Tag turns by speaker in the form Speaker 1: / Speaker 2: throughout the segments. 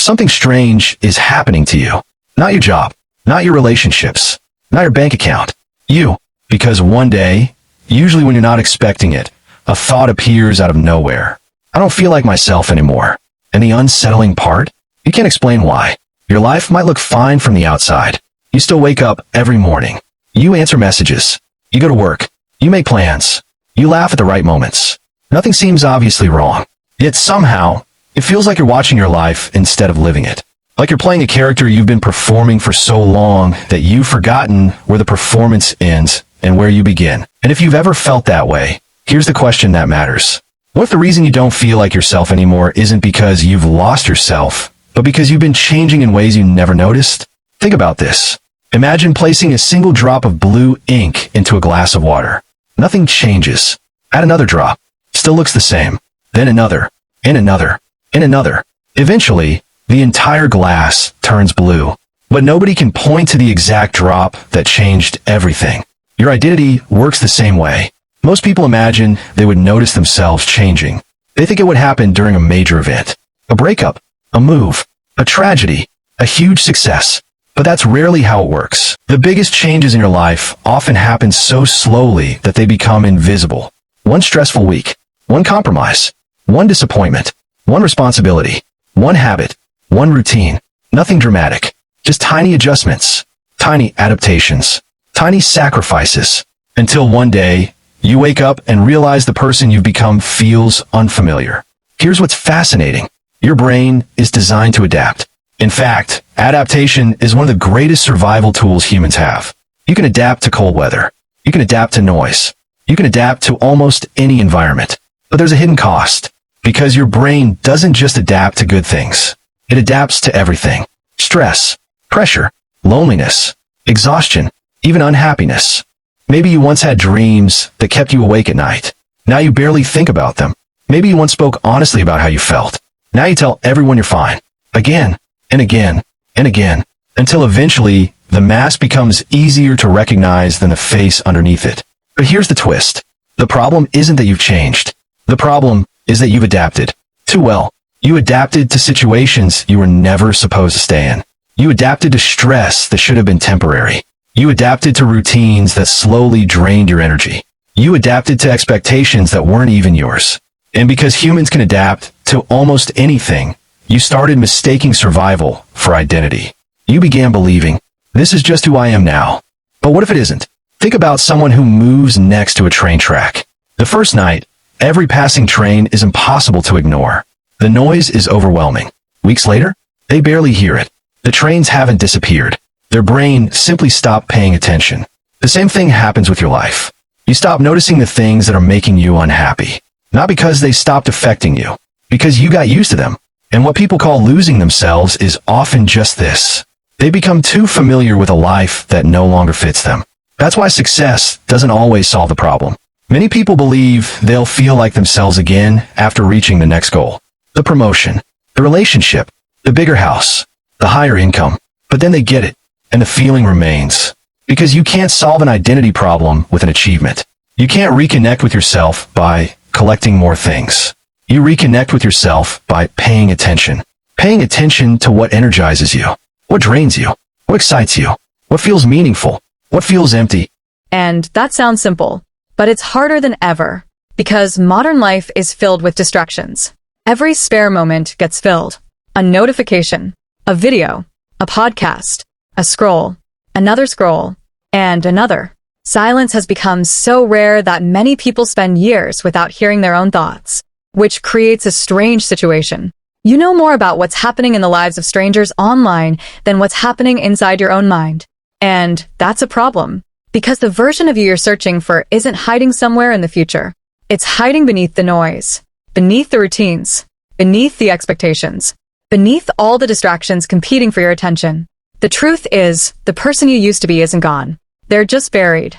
Speaker 1: something strange is happening to you. Not your job, not your relationships, not your bank account. You. Because one day, usually when you're not expecting it, a thought appears out of nowhere. I don't feel like myself anymore. And the unsettling part? You can't explain why. Your life might look fine from the outside. You still wake up every morning. You answer messages. You go to work. You make plans. You laugh at the right moments. Nothing seems obviously wrong. Yet somehow, it feels like you're watching your life instead of living it. Like you're playing a character you've been performing for so long that you've forgotten where the performance ends and where you begin. And if you've ever felt that way, here's the question that matters. What if the reason you don't feel like yourself anymore isn't because you've lost yourself, but because you've been changing in ways you never noticed? Think about this. Imagine placing a single drop of blue ink into a glass of water. Nothing changes. Add another drop. Still looks the same. Then another, and another, and another. Eventually, the entire glass turns blue. But nobody can point to the exact drop that changed everything. Your identity works the same way. Most people imagine they would notice themselves changing. They think it would happen during a major event. A breakup, a move, a tragedy, a huge success. But that's rarely how it works. The biggest changes in your life often happen so slowly that they become invisible. One stressful week, one compromise, one disappointment, one responsibility, one habit, one routine. Nothing dramatic. Just tiny adjustments, tiny adaptations, tiny sacrifices. Until one day, you wake up and realize the person you've become feels unfamiliar. Here's what's fascinating. Your brain is designed to adapt. In fact, adaptation is one of the greatest survival tools humans have. You can adapt to cold weather. You can adapt to noise. You can adapt to almost any environment. But there's a hidden cost. Because your brain doesn't just adapt to good things. It adapts to everything. Stress, pressure, loneliness, exhaustion, even unhappiness. Maybe you once had dreams that kept you awake at night. Now you barely think about them. Maybe you once spoke honestly about how you felt. Now you tell everyone you're fine. Again, and again, and again. Until eventually, the mask becomes easier to recognize than the face underneath it. But here's the twist. The problem isn't that you've changed. The problem is that you've adapted. Too well. You adapted to situations you were never supposed to stay in. You adapted to stress that should have been temporary. You adapted to routines that slowly drained your energy. You adapted to expectations that weren't even yours. And because humans can adapt to almost anything, you started mistaking survival for identity. You began believing, this is just who I am now. But what if it isn't? Think about someone who moves next to a train track. The first night, every passing train is impossible to ignore. The noise is overwhelming. Weeks later, they barely hear it. The trains haven't disappeared. Their brain simply stopped paying attention. The same thing happens with your life. You stop noticing the things that are making you unhappy. Not because they stopped affecting you, because you got used to them. And what people call losing themselves is often just this. They become too familiar with a life that no longer fits them. That's why success doesn't always solve the problem. Many people believe they'll feel like themselves again after reaching the next goal. The promotion, the relationship, the bigger house, the higher income. But then they get it, and the feeling remains. Because you can't solve an identity problem with an achievement. You can't reconnect with yourself by collecting more things. You reconnect with yourself by paying attention. Paying attention to what energizes you, what drains you, what excites you, what feels meaningful, what feels empty.
Speaker 2: And that sounds simple, but it's harder than ever, because modern life is filled with distractions. Every spare moment gets filled. A notification, a video, a podcast, a scroll, another scroll, and another. Silence has become so rare that many people spend years without hearing their own thoughts, which creates a strange situation. You know more about what's happening in the lives of strangers online than what's happening inside your own mind. And that's a problem, because the version of you you're searching for isn't hiding somewhere in the future. It's hiding beneath the noise, beneath the routines, beneath the expectations, beneath all the distractions competing for your attention. The truth is, the person you used to be isn't gone. They're just buried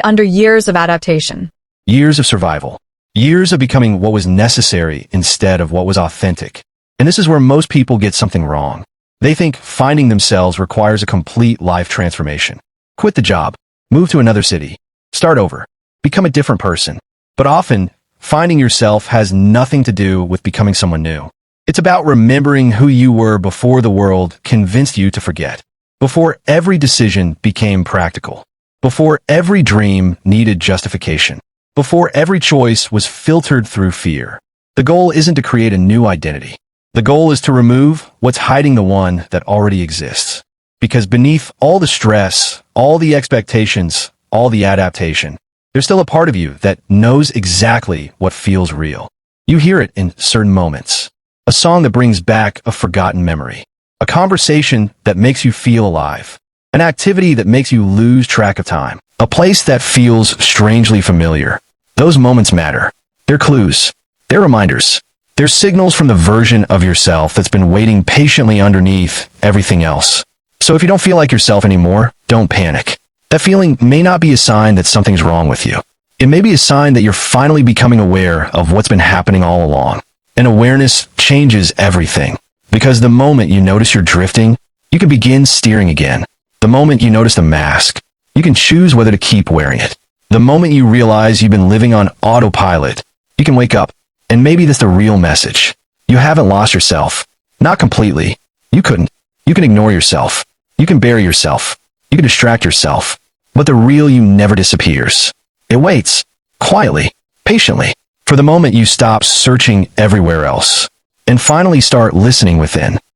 Speaker 2: under years of adaptation.
Speaker 1: Years of survival. Years of becoming what was necessary instead of what was authentic. And this is where most people get something wrong. They think finding themselves requires a complete life transformation. Quit the job, move to another city, start over, become a different person. But often, finding yourself has nothing to do with becoming someone new. It's about remembering who you were before the world convinced you to forget, before every decision became practical, before every dream needed justification, before every choice was filtered through fear. The goal isn't to create a new identity. The goal is to remove what's hiding the one that already exists. Because beneath all the stress, all the expectations, all the adaptation, there's still a part of you that knows exactly what feels real. You hear it in certain moments. A song that brings back a forgotten memory. A conversation that makes you feel alive. An activity that makes you lose track of time. A place that feels strangely familiar. Those moments matter. They're clues. They're reminders. They're signals from the version of yourself that's been waiting patiently underneath everything else. So if you don't feel like yourself anymore, don't panic. That feeling may not be a sign that something's wrong with you. It may be a sign that you're finally becoming aware of what's been happening all along. And awareness changes everything. Because the moment you notice you're drifting, you can begin steering again. The moment you notice the mask, you can choose whether to keep wearing it. The moment you realize you've been living on autopilot, you can wake up. And maybe that's the real message. You haven't lost yourself. Not completely. You couldn't. You can ignore yourself. You can bury yourself. You can distract yourself. But the real you never disappears. It waits. Quietly. Patiently. For the moment you stop searching everywhere else. And finally start listening within.